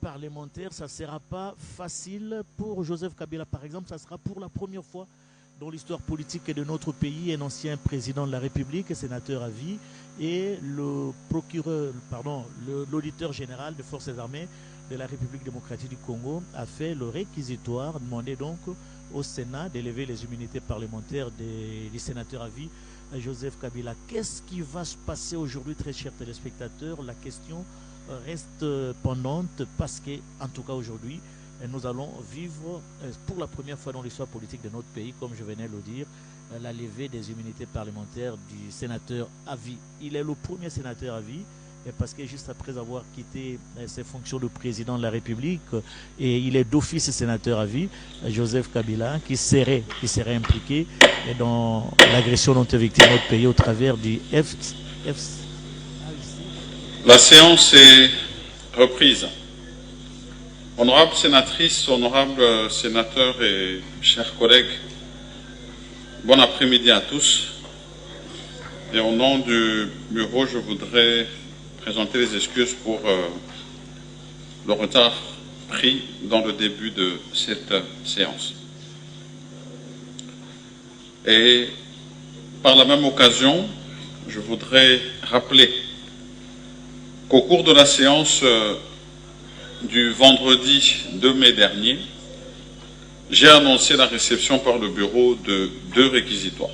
Parlementaire, ça ne sera pas facile pour Joseph Kabila. Par exemple, ça sera pour la première fois dans l'histoire politique de notre pays un ancien président de la République, sénateur à vie, et le procureur, pardon, l'auditeur général des forces armées de la République démocratique du Congo a fait le réquisitoire, demandé donc au Sénat d'élever les immunités parlementaires des sénateurs à vie à Joseph Kabila. Qu'est-ce qui va se passer aujourd'hui, très chers téléspectateurs? La question reste pendante parce que, en tout cas aujourd'hui, nous allons vivre pour la première fois dans l'histoire politique de notre pays, comme je venais de le dire, la levée des immunités parlementaires du sénateur à vie. Il est le premier sénateur à vie parce que juste après avoir quitté ses fonctions de président de la République, et il est d'office sénateur à vie, Joseph Kabila, qui serait impliqué dans l'agression dont est victime notre pays au travers du La séance est reprise. Honorables sénatrices, honorables sénateurs et chers collègues, bon après-midi à tous. Et au nom du bureau, je voudrais présenter les excuses pour le retard pris dans le début de cette séance. Et par la même occasion, je voudrais rappeler qu'au cours de la séance du vendredi 2 mai dernier, j'ai annoncé la réception par le bureau de 2 réquisitoires.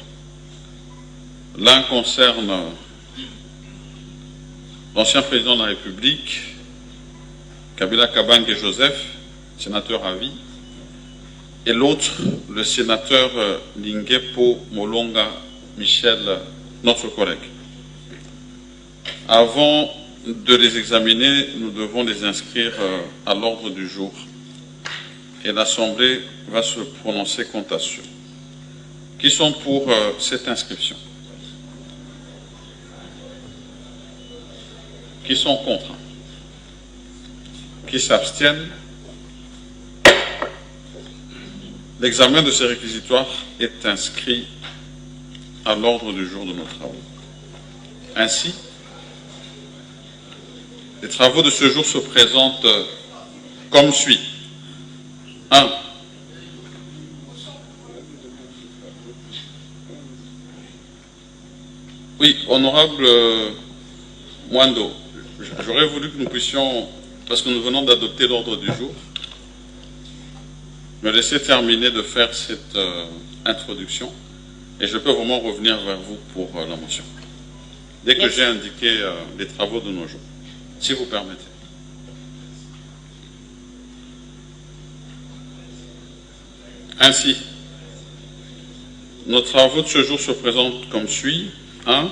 L'un concerne l'ancien président de la République, Kabila Kabange Joseph, sénateur à vie, et l'autre, le sénateur Lingepo Molonga Michel, notre collègue. Avant de les examiner, nous devons les inscrire à l'ordre du jour et l'Assemblée va se prononcer quant à ceux qui sont pour cette inscription, qui sont contre, qui s'abstiennent. L'examen de ces réquisitoires est inscrit à l'ordre du jour de nos travaux. Ainsi, les travaux de ce jour se présentent comme suit. 1. Oui, honorable Mwando, j'aurais voulu que nous puissions, parce que nous venons d'adopter l'ordre du jour, me laisser terminer de faire cette introduction et je peux vraiment revenir vers vous pour la motion. Dès que j'ai indiqué les travaux de nos jours. Si vous permettez. Ainsi, nos travaux de ce jour se présentent comme suit. 1.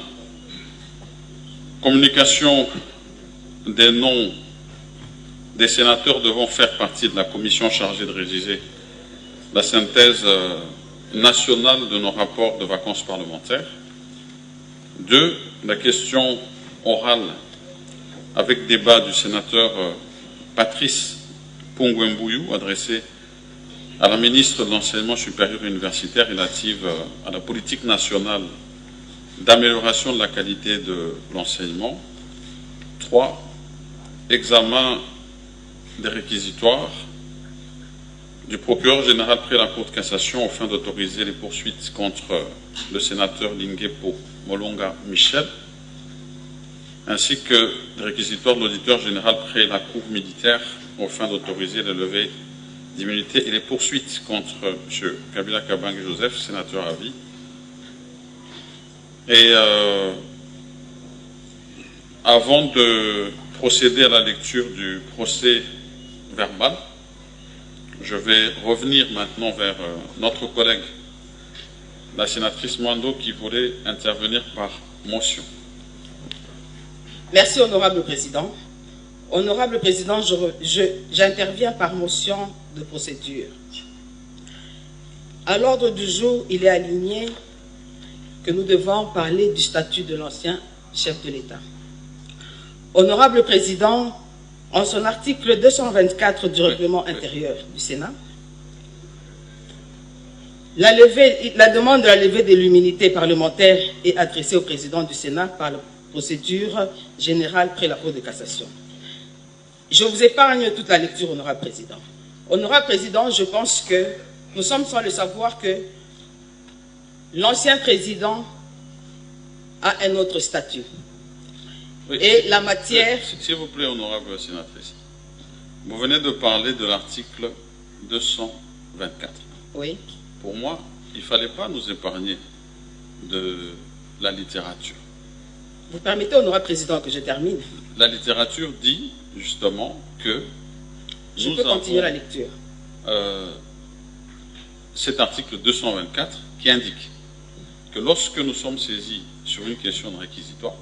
Communication des noms des sénateurs devant faire partie de la commission chargée de rédiger la synthèse nationale de nos rapports de vacances parlementaires. 2. La question orale avec débat du sénateur Patrice Pongwembouyou, adressé à la ministre de l'Enseignement supérieur universitaire relative à la politique nationale d'amélioration de la qualité de l'enseignement. 3. Examen des réquisitoires du procureur général près la Cour de cassation afin d'autoriser les poursuites contre le sénateur Lingepo Molonga Michel, ainsi que des réquisitoires de l'auditeur général près la Cour militaire afin d'autoriser la levée d'immunité et les poursuites contre M. Kabila Kabange Joseph, sénateur à vie. Et avant de procéder à la lecture du procès verbal, je vais revenir maintenant vers notre collègue, la sénatrice Mwando, qui voulait intervenir par motion. Merci, Honorable Président. Honorable Président, j'interviens par motion de procédure. À l'ordre du jour, il est aligné que nous devons parler du statut de l'ancien chef de l'État. Honorable Président, en son article 224 du règlement intérieur du Sénat, la demande de la levée de l'immunité parlementaire est adressée au Président du Sénat par la procédure générale près la Cour de cassation. Je vous épargne toute la lecture, honorable président. Honorable président, je pense que nous sommes sans le savoir que l'ancien président a un autre statut. Oui. Et la matière... S'il vous plaît, honorable sénatrice, vous venez de parler de l'article 224. Oui. Pour moi, il ne fallait pas nous épargner de la littérature. Vous permettez, honorable président, que je termine? La littérature dit justement que je peux continuer la lecture. Cet article 224 qui indique que lorsque nous sommes saisis sur une question de réquisitoire,